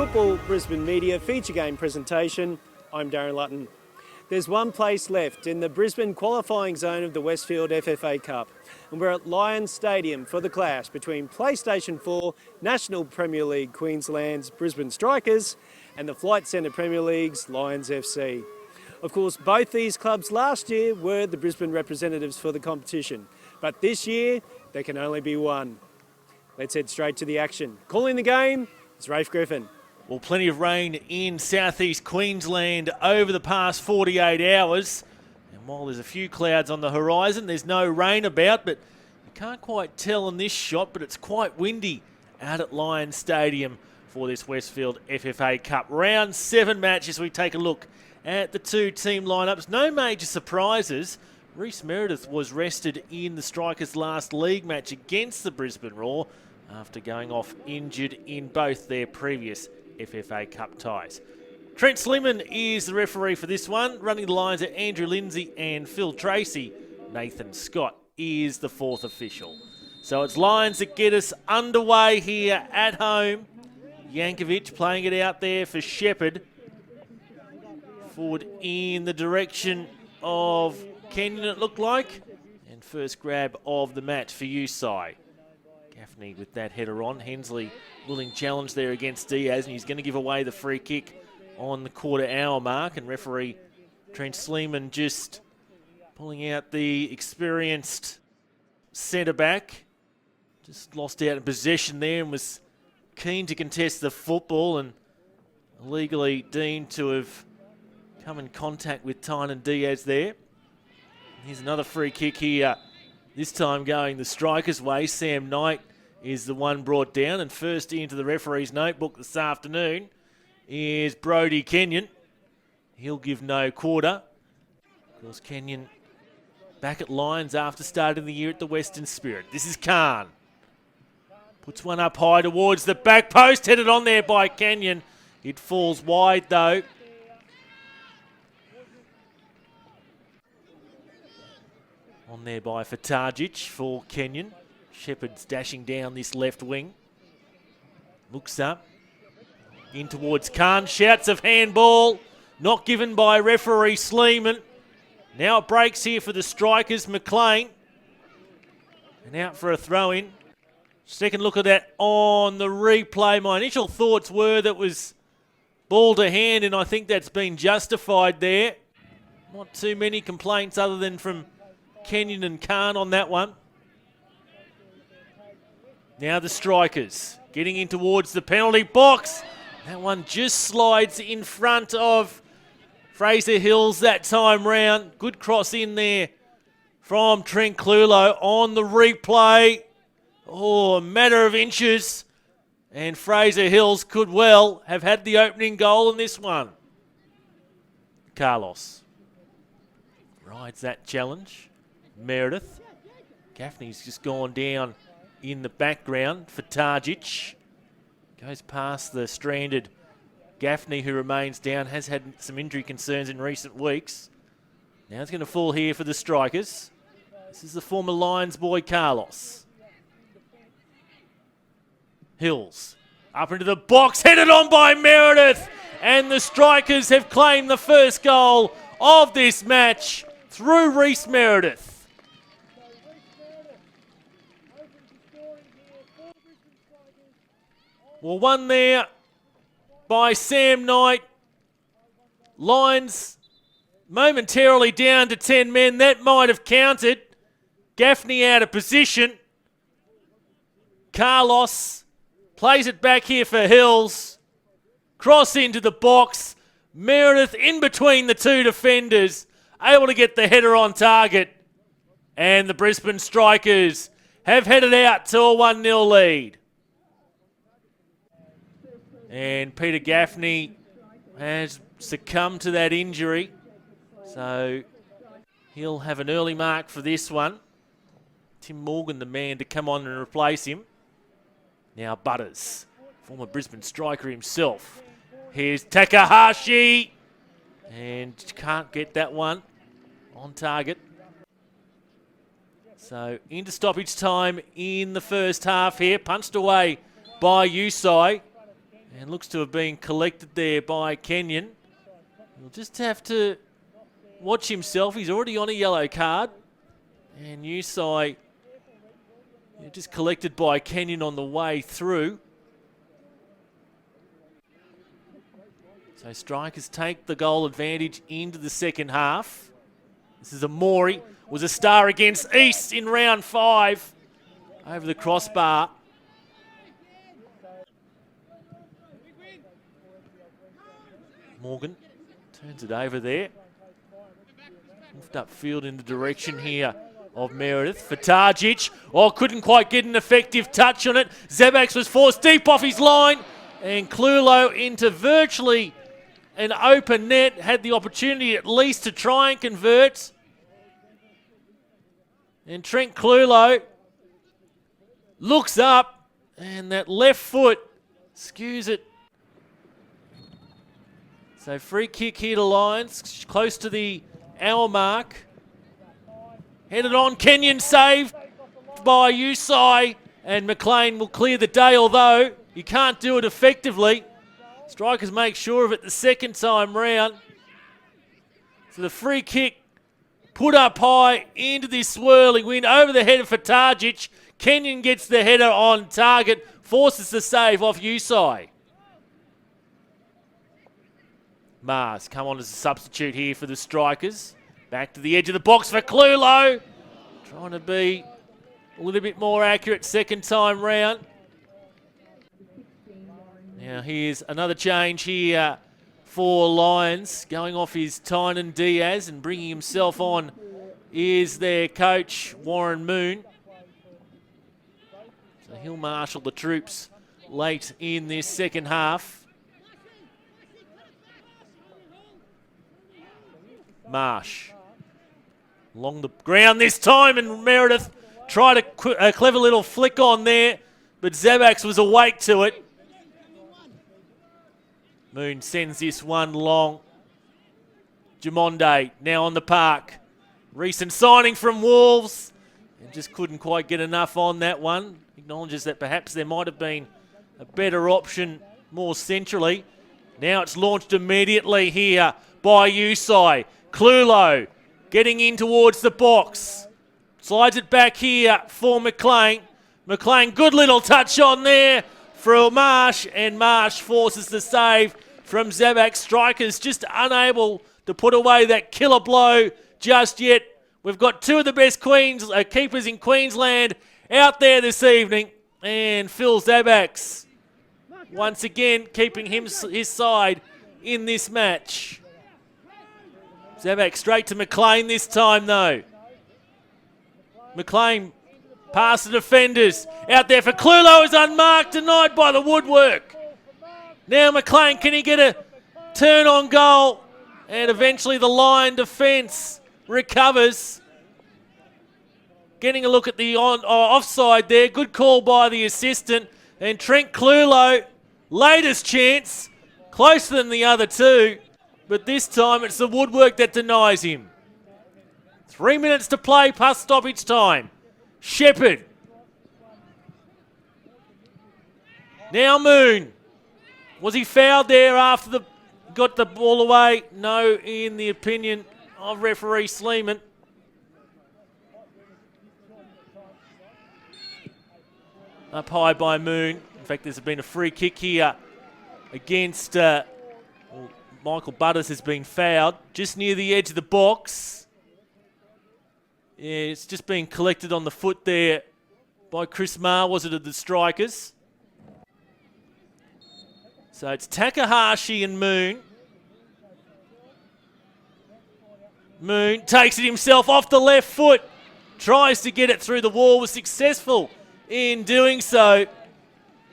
Football Brisbane Media feature game presentation, I'm Darren Lutton. There's one place left in the Brisbane qualifying zone of the Westfield FFA Cup, and we're at Lions Stadium for the clash between PlayStation 4 National Premier League Queensland's Brisbane Strikers and the Flight Centre Premier League's Lions FC. Of course, both these clubs last year were the Brisbane representatives for the competition, but this year there can only be one. Let's head straight to the action. Calling the game is Rafe Griffin. Well, plenty of rain in southeast Queensland over the past 48 hours. And while there's a few clouds on the horizon, there's no rain about, but you can't quite tell in this shot, but it's quite windy out at Lions Stadium for this Westfield FFA Cup. Round 7 match as we take a look at the two team lineups. No major surprises. Rhys Meredith was rested in the Strikers' last league match against the Brisbane Roar after going off injured in both their previous FFA Cup ties. Trent Sliman is the referee for this one. Running the lines are Andrew Lindsay and Phil Tracy. Nathan Scott is the fourth official. So it's Lions that get us underway here at home. Yankovic playing it out there for Shepherd. Forward in the direction of Kenyon, it looked like. And first grab of the match for Usai. Gaffney with that header on. Hensley willing challenge there against Diaz, and he's going to give away the free kick on the quarter-hour mark. And referee Trent Sleeman just pulling out the experienced centre-back. Just lost out in possession there and was keen to contest the football and illegally deemed to have come in contact with Tynan Diaz there. Here's another free kick here, this time going the Strikers' way. Sam Knight is the one brought down, and first into the referee's notebook this afternoon is Brodie Kenyon. He'll give no quarter. Of course, Kenyon back at Lions after starting the year at the Western Spirit. This is Khan. Puts one up high towards the back post, headed on there by Kenyon. It falls wide though. On there by Fatajic for Kenyon. Shepherd's dashing down this left wing. Looks up. In towards Khan. Shouts of handball. Not given by referee Sleeman. Now it breaks here for the Strikers. McLean. And out for a throw-in. Second look at that on the replay. My initial thoughts were that was ball to hand, and I think that's been justified there. Not too many complaints other than from Kenyon and Khan on that one. Now the Strikers getting in towards the penalty box. That one just slides in front of Fraser Hills that time round. Good cross in there from Trent Clulo on the replay. Oh, a matter of inches. And Fraser Hills could well have had the opening goal in this one. Carlos rides that challenge. Meredith. Gaffney's just gone down in the background for Tarjic. Goes past the stranded Gaffney, who remains down, has had some injury concerns in recent weeks. Now it's going to fall here for the Strikers. This is the former Lions boy, Carlos. Hills up into the box, headed on by Meredith. And the Strikers have claimed the first goal of this match through Rhys Meredith. Well, one there by Sam Knight. Lions momentarily down to 10 men. That might have counted. Gaffney out of position. Carlos plays it back here for Hills. Cross into the box. Meredith in between the two defenders. Able to get the header on target. And the Brisbane Strikers have headed out to a 1-0 lead. And Peter Gaffney has succumbed to that injury. So he'll have an early mark for this one. Tim Morgan, the man to come on and replace him. Now Butters, former Brisbane striker himself. Here's Takahashi. And can't get that one on target. So into stoppage time in the first half here. Punched away by Usai. And looks to have been collected there by Kenyon. He'll just have to watch himself. He's already on a yellow card. And Usai just collected by Kenyon on the way through. So Strikers take the goal advantage into the second half. This is Amori. Was a star against East in round 5. Over the crossbar. Morgan turns it over there. Moved upfield in the direction here of Meredith. Fatajic, couldn't quite get an effective touch on it. Zabax was forced deep off his line. And Clulo into virtually an open net. Had the opportunity at least to try and convert. And Trent Clulo looks up, and that left foot skews it. So free kick here to Lions, close to the hour mark. Headed on, Kenyon saved by Usai, and McLean will clear the day, although he can't do it effectively. Strikers make sure of it the second time round. So the free kick put up high into this swirling wind over the head of Fatajic. Kenyon gets the header on target, forces the save off Usai. Mars come on as a substitute here for the Strikers. Back to the edge of the box for Clulo. Trying to be a little bit more accurate second time round. Now here's another change here for Lions. Going off is Tynan Diaz and bringing himself on is their coach, Warren Moon. So he'll marshal the troops late in this second half. Marsh along the ground this time, and Meredith tried a clever little flick on there, but Zabax was awake to it. Moon sends this one long. Jamonde now on the park. Recent signing from Wolves, and just couldn't quite get enough on that one. Acknowledges that perhaps there might have been a better option more centrally. Now it's launched immediately here by Usai. Clulo getting in towards the box. Slides it back here for McLean. McLean, good little touch on there for Marsh, and Marsh forces the save from Zabax. Strikers just unable to put away that killer blow just yet. We've got two of the best keepers in Queensland out there this evening, and Phil Zabax once again keeping his side in this match. Zabax straight to McLean this time though. McLean past the defenders. Out there for Clulo is unmarked, denied by the woodwork. Now McLean, can he get a turn on goal? And eventually the line defence recovers. Getting a look at the offside there. Good call by the assistant. And Trent Clulo, latest chance, closer than the other two. But this time it's the woodwork that denies him. 3 minutes to play past stoppage time. Shepherd. Now Moon. Was he fouled there after got the ball away? No, in the opinion of referee Sleeman. Up high by Moon. In fact, there's been a free kick here against Michael Butters has been fouled just near the edge of the box. Yeah, it's just been collected on the foot there by Chris Marr, was it, of the Strikers? So it's Takahashi and Moon. Moon takes it himself off the left foot. Tries to get it through the wall, was successful in doing so.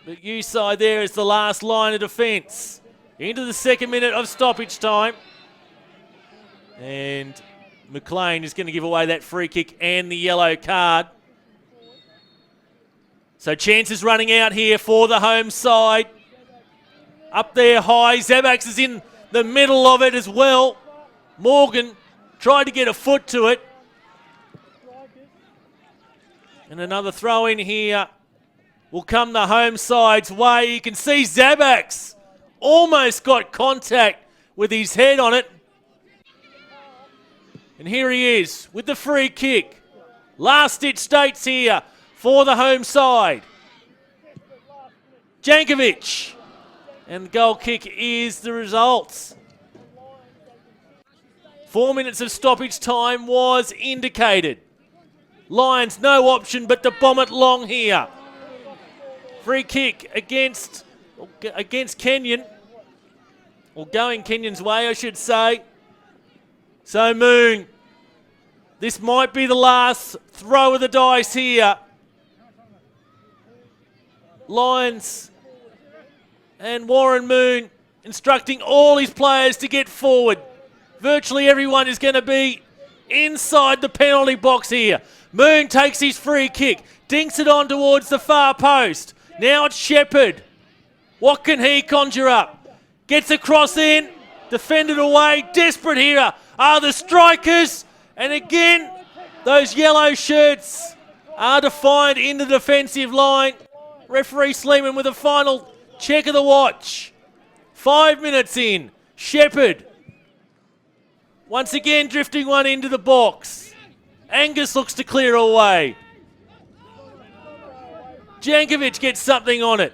But Usai there is the last line of defence. Into the second minute of stoppage time. And McLean is going to give away that free kick and the yellow card. So chances running out here for the home side. Up there high. Zabax is in the middle of it as well. Morgan tried to get a foot to it. And another throw in here will come the home side's way. You can see Zabax almost got contact with his head on it. And here he is with the free kick. Last-ditch states here for the home side. Jankovic. And the goal kick is the result. 4 minutes of stoppage time was indicated. Lions no option but to bomb it long here. Free kick against Kenyon. Or going Kenyon's way, I should say. So Moon, this might be the last throw of the dice here. Lions and Warren Moon instructing all his players to get forward. Virtually everyone is going to be inside the penalty box here. Moon takes his free kick, dinks it on towards the far post. Now it's Shepherd. What can he conjure up? Gets across in, defended away. Desperate here are the Strikers. And again, those yellow shirts are defined in the defensive line. Referee Sleeman with a final check of the watch. 5 minutes in. Shepherd. Once again drifting one into the box. Angus looks to clear away. Jankovic gets something on it.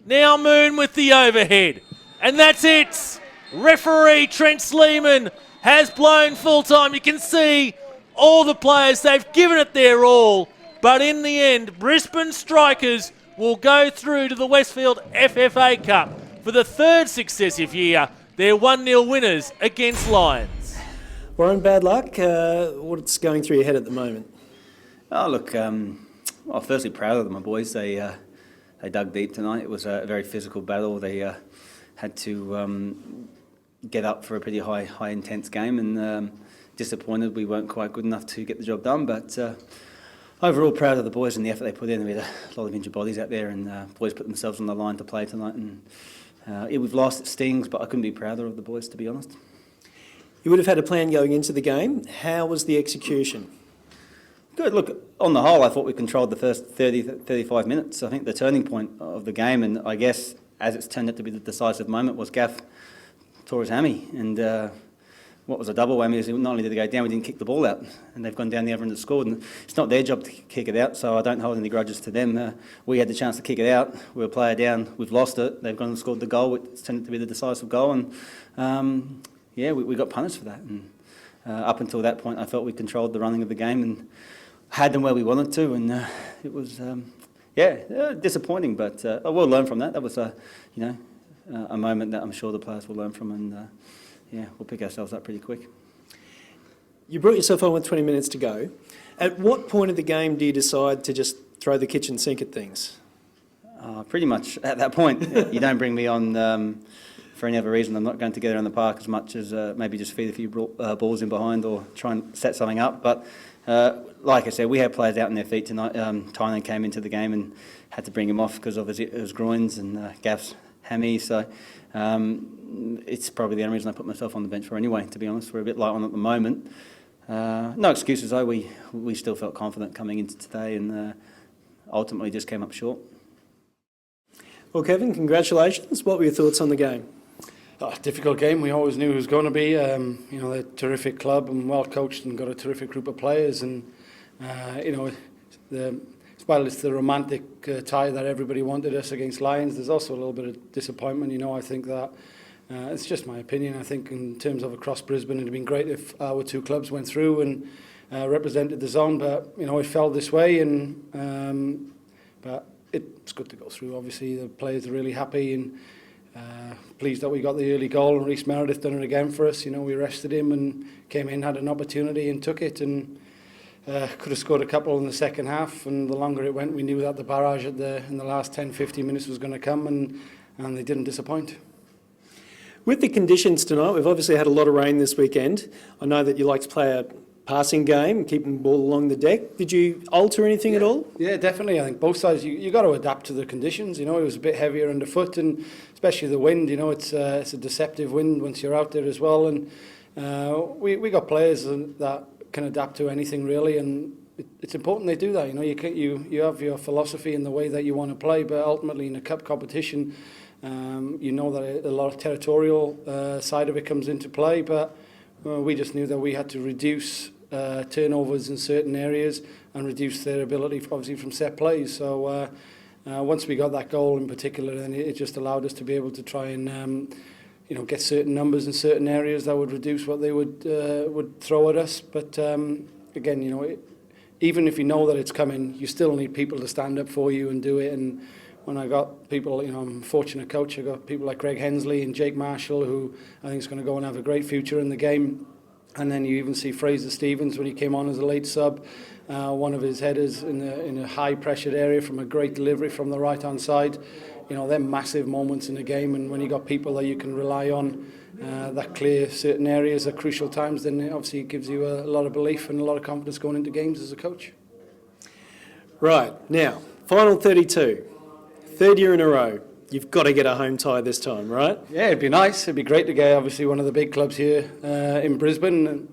Now Moon with the overhead. And that's it. Referee Trent Sleeman has blown full time. You can see all the players, they've given it their all. But in the end, Brisbane Strikers will go through to the Westfield FFA Cup for the third successive year. They're 1-0 winners against Lions. Warren, bad luck. What's going through your head at the moment? Oh, look, well, firstly, proud of them, my boys. They dug deep tonight. It was a very physical battle. They had to get up for a pretty high intense game, and disappointed we weren't quite good enough to get the job done. But overall, proud of the boys and the effort they put in. We had a lot of injured bodies out there, and boys put themselves on the line to play tonight. And we've lost, it stings, but I couldn't be prouder of the boys, to be honest. You would have had a plan going into the game. How was the execution? Good. Look, on the whole, I thought we controlled the first 35 minutes. I think the turning point of the game, and I guess as it's turned out to be the decisive moment, was Gaff tore his hammy. And what was a double whammy is not only did they go down, we didn't kick the ball out. And they've gone down the other end and scored. And it's not their job to kick it out, so I don't hold any grudges to them. We had the chance to kick it out. We were a player down. We've lost it. They've gone and scored the goal. It's turned out to be the decisive goal. And yeah, we got punished for that. And up until that point, I felt we controlled the running of the game and had them where we wanted to. And it was, disappointing, but we'll learn from that. That was a moment that I'm sure the players will learn from, and we'll pick ourselves up pretty quick. You brought yourself on with 20 minutes to go. At what point of the game do you decide to just throw the kitchen sink at things? Pretty much at that point. You don't bring me on for any other reason. I'm not going to get around the park as much as maybe just feed a few balls in behind or try and set something up. But like I said, we had players out on their feet tonight. Tynan came into the game and had to bring him off because of his groins and Gaff's hammy. So it's probably the only reason I put myself on the bench for anyway, to be honest. We're a bit light on at the moment. No excuses though. We still felt confident coming into today, and ultimately just came up short. Well, Kevin, congratulations. What were your thoughts on the game? Difficult game. We always knew it was going to be. They're a terrific club and well coached and got a terrific group of players. And while it's the romantic tie that everybody wanted us against Lions, there's also a little bit of disappointment. I think that it's just my opinion. I think in terms of across Brisbane, it'd have been great if our two clubs went through and represented the zone. But it fell this way, and but it's good to go through. Obviously, the players are really happy and. Pleased that we got the early goal, and Rhys Meredith done it again for us. We rested him and came in, had an opportunity and took it, and could have scored a couple in the second half. And the longer it went, we knew that the barrage in the last 10-15 minutes was going to come, and they didn't disappoint. With the conditions tonight, we've obviously had a lot of rain this weekend. I know that you like to play a passing game, keeping the ball along the deck. Did you alter anything at all? Yeah, definitely. I think both sides, you got to adapt to the conditions. It was a bit heavier underfoot, and especially the wind. It's a deceptive wind once you're out there as well. And we got players that can adapt to anything really. And it's important they do that. You know, you have your philosophy in the way that you want to play, but ultimately in a cup competition, you know that a lot of territorial side of it comes into play. But we just knew that we had to reduce turnovers in certain areas and reduce their ability, obviously, from set plays. So once we got that goal in particular, then it just allowed us to be able to try and get certain numbers in certain areas that would reduce what they would throw at us. But again, even if you know that it's coming, you still need people to stand up for you and do it. And when I got people, I'm a fortunate coach. I got people like Greg Hensley and Jake Marshall, who I think is going to go and have a great future in the game. And then you even see Fraser Stevens when he came on as a late sub. One of his headers in a high pressured area from a great delivery from the right hand side. They're massive moments in the game, and when you got people that you can rely on that clear certain areas at crucial times, then obviously it gives you a lot of belief and a lot of confidence going into games as a coach. Right, now, final 32, third year in a row. You've got to get a home tie this time, right? Yeah, it'd be nice. It'd be great to get obviously one of the big clubs here in Brisbane.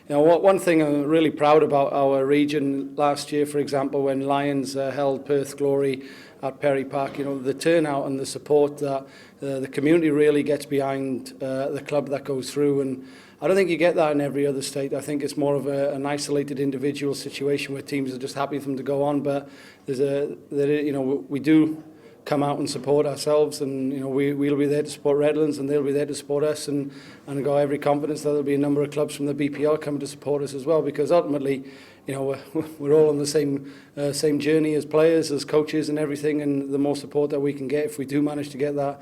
One thing I'm really proud about our region last year, for example, when Lions held Perth Glory at Perry Park, the turnout and the support that the community really gets behind the club that goes through. And I don't think you get that in every other state. I think it's more of an isolated individual situation where teams are just happy for them to go on. But we do come out and support ourselves, and we'll be there to support Redlands, and they'll be there to support us, and I've got every confidence that there'll be a number of clubs from the BPL coming to support us as well, because ultimately we're all on the same journey as players, as coaches and everything, and the more support that we can get, if we do manage to get that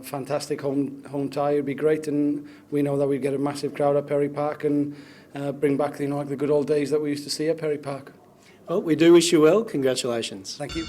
fantastic home tie, it'd be great. And we know that we'd get a massive crowd at Perry Park and bring back like the good old days that we used to see at Perry Park. Well, we do wish you well. Congratulations. Thank you.